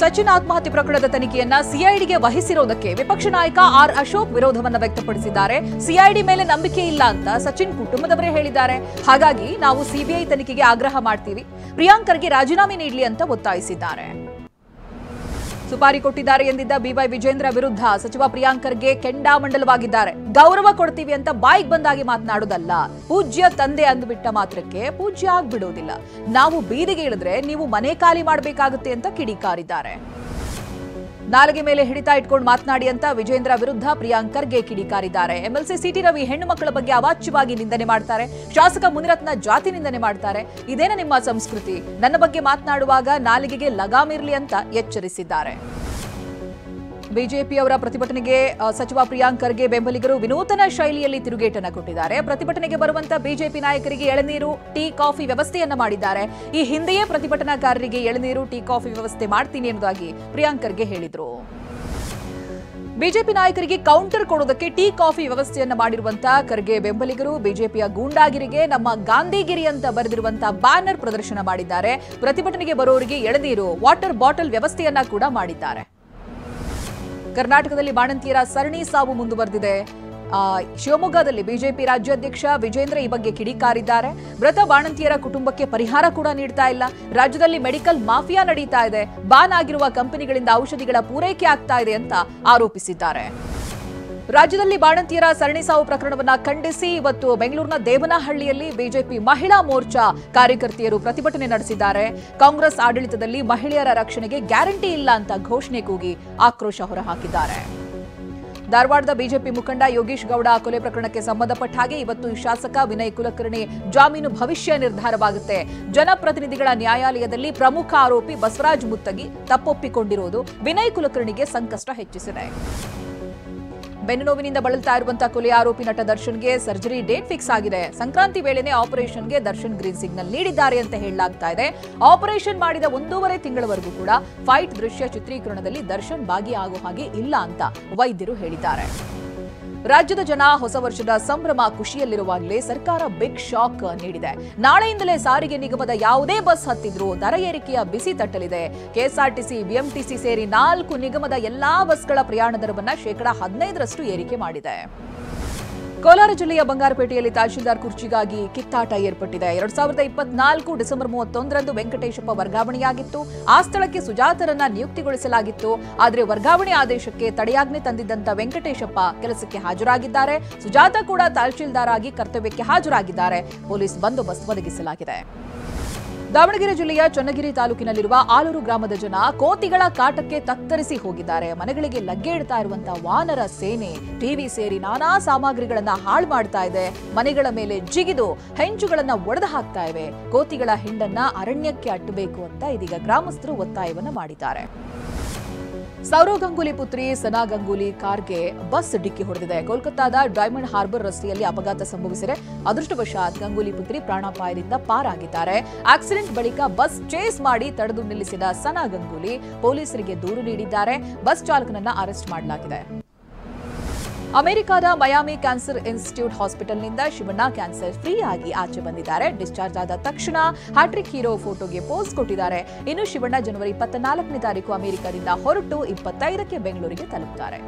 ಸಚಿನ್ ಆತ್ಮಹತ್ಯೆ ಪ್ರಕರಣದ ತನಿಖೆಯನ್ನ ಸಿಐಡಿಗೆ ವಹಿಸಿರುವುದಕ್ಕೆ ವಿಪಕ್ಷ ನಾಯಕ ಆರ್ ಅಶೋಕ್ ವಿರೋಧವನ್ನ ವ್ಯಕ್ತಪಡಿಸಿದ್ದಾರೆ. ಸಿಐಡಿ ಮೇಲೆ ನಂಬಿಕೆ ಇಲ್ಲ ಅಂತ ಸಚಿನ್ ಕುಟುಂಬದವರೇ ಹೇಳಿದ್ದಾರೆ. ಹಾಗಾಗಿ ನಾವು ಸಿಬಿಐ ತನಿಖೆಗೆ ಆಗ್ರಹ ಮಾಡ್ತೀವಿ, ಪ್ರಿಯಾಂಕ್ ಖರ್ಗೆ ರಾಜೀನಾಮೆ ನೀಡಲಿ ಅಂತ ಒತ್ತಾಯಿಸಿದ್ದಾರೆ. ಸುಪಾರಿ ಕೊಟ್ಟಿದ್ದಾರೆ ಎಂದಿದ್ದ ಬಿವೈ ವಿಜೇಂದ್ರ ವಿರುದ್ಧ ಸಚಿವ ಪ್ರಿಯಾಂಕ್ ಖರ್ಗೆ ಕೆಂಡಾಮಂಡಲವಾಗಿದ್ದಾರೆ. ಗೌರವ ಕೊಡ್ತೀವಿ ಅಂತ ಬಾಯಿಗೆ ಬಂದಾಗಿ ಮಾತನಾಡೋದಲ್ಲ, ಪೂಜ್ಯ ತಂದೆ ಅಂದುಬಿಟ್ಟ ಮಾತ್ರಕ್ಕೆ ಪೂಜ್ಯ ಆಗ್ಬಿಡೋದಿಲ್ಲ. ನಾವು ಬೀದಿಗೆ ಇಳಿದ್ರೆ ನೀವು ಮನೆ ಖಾಲಿ ಮಾಡಬೇಕಾಗುತ್ತೆ ಅಂತ ಕಿಡಿಕಾರಿದ್ದಾರೆ. ನಾಲಿಗೆ ಮೇಲೆ ಹಿಡಿತಾ ಇಟ್ಕೊಂಡು ಮಾತನಾಡಿ ಅಂತ ವಿಜೇಂದ್ರ ವಿರುದ್ಧ ಪ್ರಿಯಾಂಕ್ ಖರ್ಗೆ ಕಿಡಿಕಾರಿದ್ದಾರೆ. ಎಂಎಲ್ಸಿ ಸಿಟಿ ರವಿ ಹೆಣ್ಣು ಮಕ್ಕಳ ಬಗ್ಗೆ ಅವಾಚ್ಯವಾಗಿ ನಿಂದನೆ ಮಾಡ್ತಾರೆ. ಶಾಸಕ ಮುನಿರತ್ನ ಜಾತಿ ನಿಂದನೆ ಮಾಡ್ತಾರೆ. ಇದೇನ ನಿಮ್ಮ ಸಂಸ್ಕೃತಿ? ನನ್ನ ಬಗ್ಗೆ ಮಾತನಾಡುವಾಗ ನಾಲಿಗೆಗೆ ಲಗಾಮಿರ್ಲಿ ಅಂತ ಎಚ್ಚರಿಸಿದ್ದಾರೆ. ಬಿಜೆಪಿಯವರ ಪ್ರತಿಭಟನೆಗೆ ಸಚಿವ ಪ್ರಿಯಾಂಕ್ ಖರ್ಗೆ ಬೆಂಬಲಿಗರು ವಿನೂತನ ಶೈಲಿಯಲ್ಲಿ ತಿರುಗೇಟನ್ನು ಕೊಟ್ಟಿದ್ದಾರೆ. ಪ್ರತಿಭಟನೆಗೆ ಬರುವಂತ ಬಿಜೆಪಿ ನಾಯಕರಿಗೆ ಎಳನೀರು, ಟೀ, ಕಾಫಿ ವ್ಯವಸ್ಥೆಯನ್ನ ಮಾಡಿದ್ದಾರೆ. ಈ ಹಿಂದೆಯೇ ಪ್ರತಿಭಟನಾಕಾರರಿಗೆ ಎಳನೀರು, ಟೀ, ಕಾಫಿ ವ್ಯವಸ್ಥೆ ಮಾಡ್ತೀನಿ ಎನ್ನುವುದಾಗಿ ಪ್ರಿಯಾಂಕ್ ಖರ್ಗೆ ಹೇಳಿದ್ರು. ಬಿಜೆಪಿ ನಾಯಕರಿಗೆ ಕೌಂಟರ್ ಕೊಡೋದಕ್ಕೆ ಟೀ, ಕಾಫಿ ವ್ಯವಸ್ಥೆಯನ್ನ ಮಾಡಿರುವಂತಹ ಖರ್ಗೆ ಬೆಂಬಲಿಗರು ಬಿಜೆಪಿಯ ಗೂಂಡಾಗಿರಿಗೆ ನಮ್ಮ ಗಾಂಧಿಗಿರಿ ಅಂತ ಬರೆದಿರುವಂತಹ ಬ್ಯಾನರ್ ಪ್ರದರ್ಶನ ಮಾಡಿದ್ದಾರೆ. ಪ್ರತಿಭಟನೆಗೆ ಬರೋರಿಗೆ ಎಳನೀರು, ವಾಟರ್ ಬಾಟಲ್ ವ್ಯವಸ್ಥೆಯನ್ನ ಕೂಡ ಮಾಡಿದ್ದಾರೆ. ಕರ್ನಾಟಕದಲ್ಲಿ ಬಾಣಂತಿಯರ ಸರಣಿ ಸಾವು ಮುಂದುವರೆದಿದೆ. ಶಿವಮೊಗ್ಗದಲ್ಲಿ ಬಿಜೆಪಿ ರಾಜ್ಯಾಧ್ಯಕ್ಷ ವಿಜೇಂದ್ರ ಈ ಬಗ್ಗೆ ಕಿಡಿಕಾರಿದ್ದಾರೆ. ಮೃತ ಬಾಣಂತಿಯರ ಕುಟುಂಬಕ್ಕೆ ಪರಿಹಾರ ಕೂಡ ನೀಡ್ತಾ ಇಲ್ಲ. ರಾಜ್ಯದಲ್ಲಿ ಮೆಡಿಕಲ್ ಮಾಫಿಯಾ ನಡೀತಾ ಇದೆ. ಬಾನ್ ಆಗಿರುವ ಕಂಪನಿಗಳಿಂದ ಔಷಧಿಗಳ ಪೂರೈಕೆ ಆಗ್ತಾ ಇದೆ ಅಂತ ಆರೋಪಿಸಿದ್ದಾರೆ. ರಾಜ್ಯದಲ್ಲಿ ಬಾಣಂತಿಯರ ಸರಣಿ ಸಾವು ಪ್ರಕರಣವನ್ನ ಖಂಡಿಸಿ ಇವತ್ತು ಬೆಂಗಳೂರಿನ ದೇವನಹಳ್ಳಿಯಲ್ಲಿ ಬಿಜೆಪಿ ಮಹಿಳಾ ಮೋರ್ಚಾ ಕಾರ್ಯಕರ್ತೆಯರು ಪ್ರತಿಭಟನೆ ನಡೆಸಿದ್ದಾರೆ. ಕಾಂಗ್ರೆಸ್ ಆಡಳಿತದಲ್ಲಿ ಮಹಿಳೆಯರ ರಕ್ಷಣೆಗೆ ಗ್ಯಾರಂಟಿ ಇಲ್ಲ ಅಂತ ಘೋಷಣೆ ಕೂಗಿ ಆಕ್ರೋಶ ಹೊರಹಾಕಿದ್ದಾರೆ. ಧಾರವಾಡದ ಬಿಜೆಪಿ ಮುಖಂಡ ಯೋಗೀಶ್ ಗೌಡ ಕೊಲೆ ಪ್ರಕರಣಕ್ಕೆ ಸಂಬಂಧಪಟ್ಟ ಹಾಗೆ ಇವತ್ತು ಶಾಸಕ ವಿನಯ್ ಕುಲಕರ್ಣಿ ಜಾಮೀನು ಭವಿಷ್ಯ ನಿರ್ಧಾರವಾಗುತ್ತೆ. ಜನಪ್ರತಿನಿಧಿಗಳ ನ್ಯಾಯಾಲಯದಲ್ಲಿ ಪ್ರಮುಖ ಆರೋಪಿ ಬಸವರಾಜ ಮುತ್ತಗಿ ತಪ್ಪೊಪ್ಪಿಕೊಂಡಿರುವುದು ವಿನಯ್ ಕುಲಕರ್ಣಿಗೆ ಸಂಕಷ್ಟ ಹೆಚ್ಚಿಸಿದೆ. ಬೆನ್ನು ನೋವಿನಿಂದ ಬಳಲ್ತಾ ಇರುವಂತಹ ಕೊಲೆ ಆರೋಪಿ ನಟ ದರ್ಶನ್ಗೆ ಸರ್ಜರಿ ಡೇಟ್ ಫಿಕ್ಸ್ ಆಗಿದೆ. ಸಂಕ್ರಾಂತಿ ವೇಳೆನೇ ಆಪರೇಷನ್ಗೆ ದರ್ಶನ್ ಗ್ರೀನ್ ಸಿಗ್ನಲ್ ನೀಡಿದ್ದಾರೆ ಅಂತ ಹೇಳಲಾಗ್ತಾ ಇದೆ. ಆಪರೇಷನ್ ಮಾಡಿದ 1.5 ತಿಂಗಳವರೆಗೂ ಕೂಡ ಫೈಟ್ ದೃಶ್ಯ ಚಿತ್ರೀಕರಣದಲ್ಲಿ ದರ್ಶನ್ ಭಾಗಿಯಾಗೋ ಹಾಗೆ ಇಲ್ಲ ಅಂತ ವೈದ್ಯರು ಹೇಳಿದ್ದಾರೆ. ರಾಜ್ಯದ ಜನ ಹೊಸ ವರ್ಷದ ಸಂಭ್ರಮ ಖುಷಿಯಲ್ಲಿರುವಾಗಲೇ ಸರ್ಕಾರ ಬಿಗ್ ಶಾಕ್ ನೀಡಿದೆ. ನಾಳೆಯಿಂದಲೇ ಸಾರಿಗೆ ನಿಗಮದ ಯಾವುದೇ ಬಸ್ ಹತ್ತಿದ್ರೂ ದರ ಏರಿಕೆಯ ಬಿಸಿ ತಟ್ಟಲಿದೆ. ಕೆಎಸ್ಆರ್ಟಿಸಿ, ಬಿಎಂಟಿಸಿ ಸೇರಿ 4 ನಿಗಮದ ಎಲ್ಲಾ ಬಸ್ಗಳ ಪ್ರಯಾಣ ದರವನ್ನ 15% ಏರಿಕೆ ಮಾಡಿದೆ. ಕೋಲಾರ ಜಿಲ್ಲೆಯ ಬಂಗಾರಪೇಟೆಯಲ್ಲಿ ತಹಶೀಲ್ದಾರ್ ಕುರ್ಚಿಗಾಗಿ ಕಿತ್ತಾಟ ಏರ್ಪಟ್ಟಿದೆ. 2024 ಡಿಸೆಂಬರ್ 31ರಂದು ವೆಂಕಟೇಶಪ್ಪ ವರ್ಗಾವಣೆಯಾಗಿತ್ತು. ಆ ಸ್ಥಳಕ್ಕೆ ಸುಜಾತರನ್ನ ನಿಯುಕ್ತಿಗೊಳಿಸಲಾಗಿತ್ತು. ಆದರೆ ವರ್ಗಾವಣೆ ಆದೇಶಕ್ಕೆ ತಡೆಯಾಜ್ಞೆ ತಂದಿದ್ದಂತ ವೆಂಕಟೇಶಪ್ಪ ಕೆಲಸಕ್ಕೆ ಹಾಜರಾಗಿದ್ದಾರೆ. ಸುಜಾತ ಕೂಡ ತಹಶೀಲ್ದಾರ್ ಆಗಿ ಕರ್ತವ್ಯಕ್ಕೆ ಹಾಜರಾಗಿದ್ದಾರೆ. ಪೊಲೀಸ್ ಬಂದೋಬಸ್ತ್ ಒದಗಿಸಲಾಗಿದೆ. ದಾವಣಗೆರೆ ಜಿಲ್ಲೆಯ ಚನ್ನಗಿರಿ ತಾಲೂಕಿನಲ್ಲಿರುವ ಆಲೂರು ಗ್ರಾಮದ ಜನ ಕೋತಿಗಳ ಕಾಟಕ್ಕೆ ತತ್ತರಿಸಿ ಹೋಗಿದ್ದಾರೆ. ಮನೆಗಳಿಗೆ ಲಗ್ಗೆ ಇಡ್ತಾ ಇರುವಂತಹ ವಾನರ ಸೇನೆ ಟಿವಿ ಸೇರಿ ನಾನಾ ಸಾಮಗ್ರಿಗಳನ್ನ ಹಾಳು ಮಾಡ್ತಾ ಇದೆ. ಮನೆಗಳ ಮೇಲೆ ಜಿಗಿದು ಹೆಂಚುಗಳನ್ನ ಒಡೆದು ಹಾಕ್ತಾ ಇವೆ. ಕೋತಿಗಳ ಹಿಂಡನ್ನ ಅರಣ್ಯಕ್ಕೆ ಅಟ್ಟಬೇಕು ಅಂತ ಇದೀಗ ಗ್ರಾಮಸ್ಥರು ಒತ್ತಾಯವನ್ನ ಮಾಡಿದ್ದಾರೆ. ಸೌರವ್ ಗಂಗೂಲಿ ಪುತ್ರಿ ಸನಾ ಗಂಗೂಲಿ ಕಾರ್ಗೆ ಬಸ್ ಡಿಕ್ಕಿ ಹೊಡೆದಿದೆ. ಕೋಲ್ಕತ್ತಾದ ಡೈಮಂಡ್ ಹಾರ್ಬರ್ ರಸ್ತೆಯಲ್ಲಿ ಅಪಘಾತ ಸಂಭವಿಸಿದೆ. ಅದೃಷ್ಟವಶಾತ್ ಗಂಗೂಲಿ ಪುತ್ರಿ ಪ್ರಾಣಾಪಾಯದಿಂದ ಪಾರಾಗಿದ್ದಾರೆ. ಆಕ್ಸಿಡೆಂಟ್ ಬಳಿಕ ಬಸ್ ಚೇಸ್ ಮಾಡಿ ತಡೆದು ನಿಲ್ಲಿಸಿದ ಸನಾ ಗಂಗೂಲಿ ಪೊಲೀಸರಿಗೆ ದೂರು ನೀಡಿದ್ದಾರೆ. ಬಸ್ ಚಾಲಕನನ್ನ ಅರೆಸ್ಟ್ ಮಾಡಲಾಗಿದೆ. ಅಮೆರಿಕದ ಮಯಾಮಿ ಕ್ಯಾನ್ಸರ್ ಇನ್ಸ್ಟಿಟ್ಯೂಟ್ ಹಾಸ್ಪಿಟಲ್ನಿಂದ ಶಿವಣ್ಣ ಕ್ಯಾನ್ಸರ್ ಫ್ರೀ ಆಗಿ ಆಚೆ ಬಂದಿದ್ದಾರೆ. ಡಿಸ್ಚಾರ್ಜ್ ಆದ ತಕ್ಷಣ ಹ್ಯಾಟ್ರಿಕ್ ಹೀರೋ ಫೋಟೋಗೆ ಪೋಸ್ ಕೊಟ್ಟಿದ್ದಾರೆ. ಇನ್ನು ಶಿವಣ್ಣ ಜನವರಿ 24ನೇ ತಾರೀಕು ಅಮೆರಿಕದಿಂದ ಹೊರಟು 25ಕ್ಕೆ ಬೆಂಗಳೂರಿಗೆ ತಲುಪುತ್ತಾರೆ.